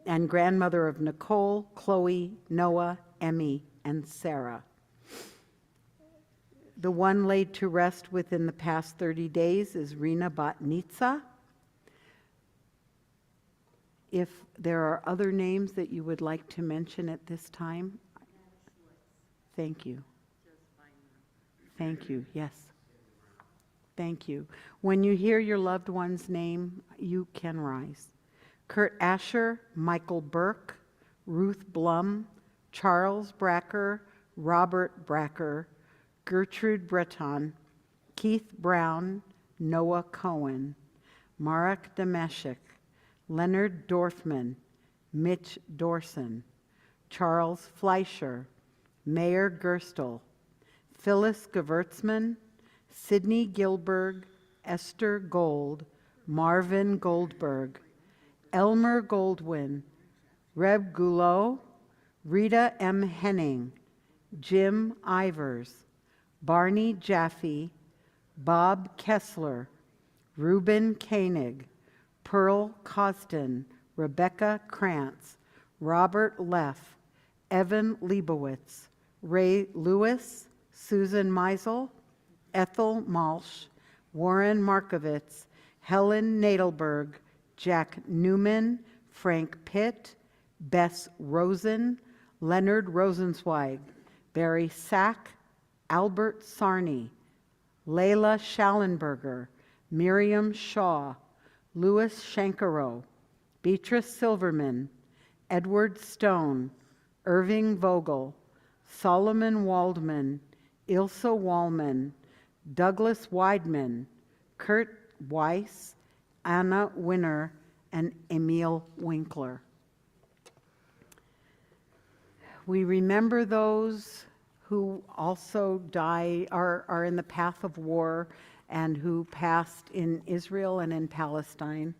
K: and grandmother of Nicole, Chloe, Noah, Emmy, and Sarah. The one laid to rest within the past 30 days is Rena Batnitza. If there are other names that you would like to mention at this time. Thank you. Thank you, yes. Thank you. When you hear your loved one's name, you can rise. Kurt Asher, Michael Burke, Ruth Blum, Charles Bracker, Robert Bracker, Gertrude Breton, Keith Brown, Noah Cohen, Marek Demeshek, Leonard Dorfman, Mitch Dorson, Charles Fleischer, Mayor Gerstel, Phyllis Gewurtzman, Sidney Gilberg, Esther Gold, Marvin Goldberg, Elmer Goldwyn, Reb Goulot, Rita M. Henning, Jim Ivers, Barney Jaffe, Bob Kessler, Reuben Koenig, Pearl Costin, Rebecca Krantz, Robert Leff, Evan Leibowitz, Ray Lewis, Susan Meisel, Ethel Malsh, Warren Markovitz, Helen Nadelberg, Jack Newman, Frank Pitt, Bess Rosen, Leonard Rosenzweig, Barry Sack, Albert Sarney, Layla Schallenberger, Miriam Shaw, Louis Shankaro, Beatrice Silverman, Edward Stone, Irving Vogel, Solomon Waldman, Ilse Wallman, Douglas Weidman, Kurt Weiss, Anna Winner, and Emil Winkler. We remember those who also are in the path of war and who passed in Israel and in Palestine.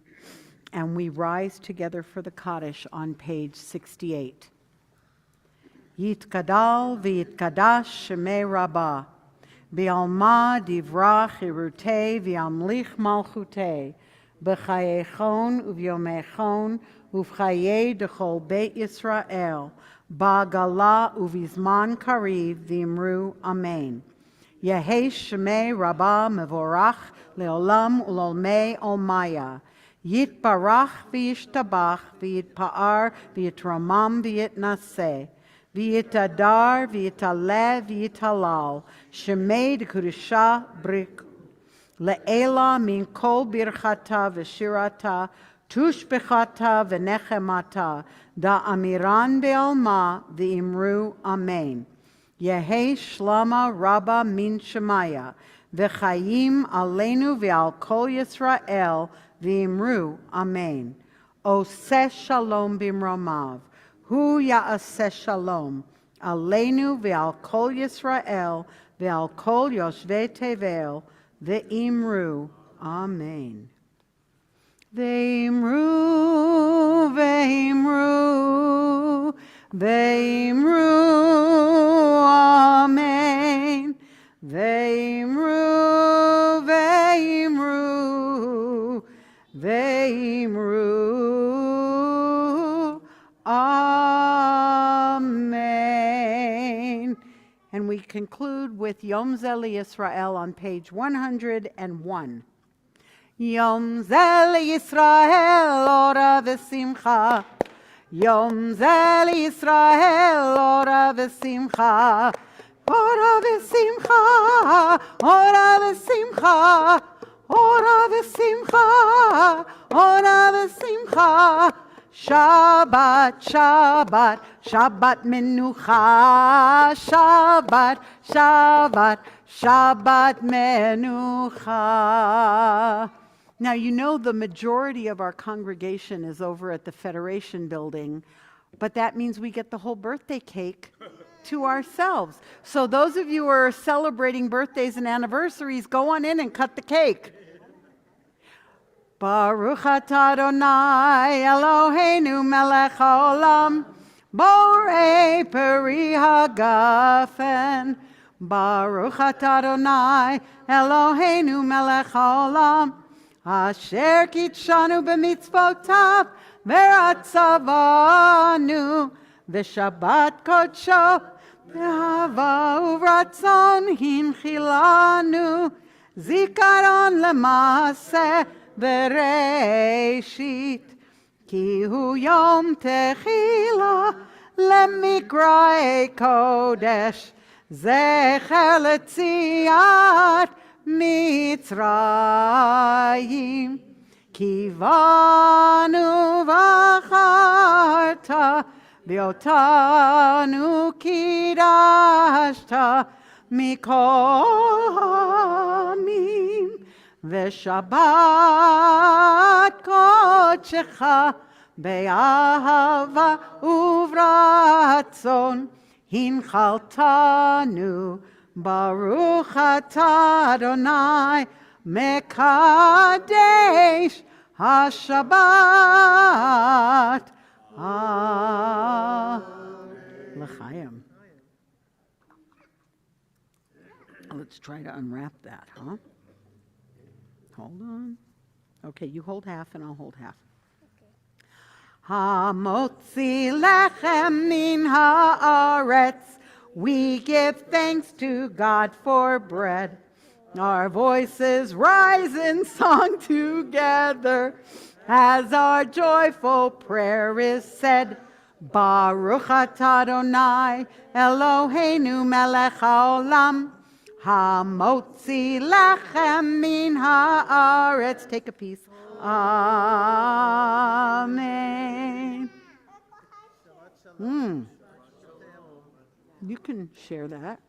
K: And we rise together for the Kaddish on page 68. Yitkadal v'yitkadash shemei Rabbah, B'alma divra chirutei v'yamlich malchutei, B'chayechon uvyomechon uv'chayei dechol Beit Yisrael, Ba'gala uvizman kariv v'imru Amen. Yehei shemei Rabbah mevorach leolam ulolmei olmaya, Yitbarach v'yishtabach v'yitpa'ar v'yitramam v'yitnaseh, V'yitadar, v'yitale, v'yitalal, Shemei d'Kudusha brik, Le'ela min kol birchata v'shirata, Tushbechata v'nechemata, Da'amiran be'alma v'imru Amen. Yehei shlama rabba min shemaya, V'chayim aleinu v'al kol Yisrael, v'imru Amen. Oseh shalom b'mromav, Hu ya'aseh shalom, aleinu ve'al kol Yisrael, ve'al kol yoshvei tevel, ve'imru, Amen. Ve'imru, ve'imru, ve'imru, Amen. Ve'imru, ve'imru, ve'imru, Amen. And we conclude with Yom Zel Yisrael on page 101. Yom Zel Yisrael, Ora v'simcha. Yom Zel Yisrael, Ora v'simcha. Ora v'simcha, Ora v'simcha, Ora v'simcha, Ora v'simcha. Shabbat, Shabbat, Shabbat menucha, Shabbat, Shabbat, Shabbat menucha. Now, you know the majority of our congregation is over at the Federation Building, but that means we get the whole birthday cake to ourselves. So those of you who are celebrating birthdays and anniversaries, go on in and cut the cake. Baruch atah Adonai Eloheinu melech haolam, borei peri hagafen. Baruch atah Adonai Eloheinu melech haolam, asher kitshanu b'mitzvotav v'ratzavanu v'shabbat kodsho v'ahava uvratzon hinchilanu zikaron lemaaseh Bereshit, ki hu yom techila lemikrae kodesh, zecher letziat Mitzrayim, ki vanu v'acharta, v'otanu kidashta, mikol hamim. V'shabbat kodshecha be'ahava uvratzon hinchaltanu baruch atah Adonai mekadesh hashabbat l'chaim. Let's try to unwrap that, huh? Hold on. Okay, you hold half and I'll hold half. Hamotzi lechem min haaretz We give thanks to God for bread. Our voices rise in song together as our joyful prayer is said. Baruch atah Adonai Eloheinu melech haolam hamotzi lachem min haaretz. Take a piece. Amen. You can share that.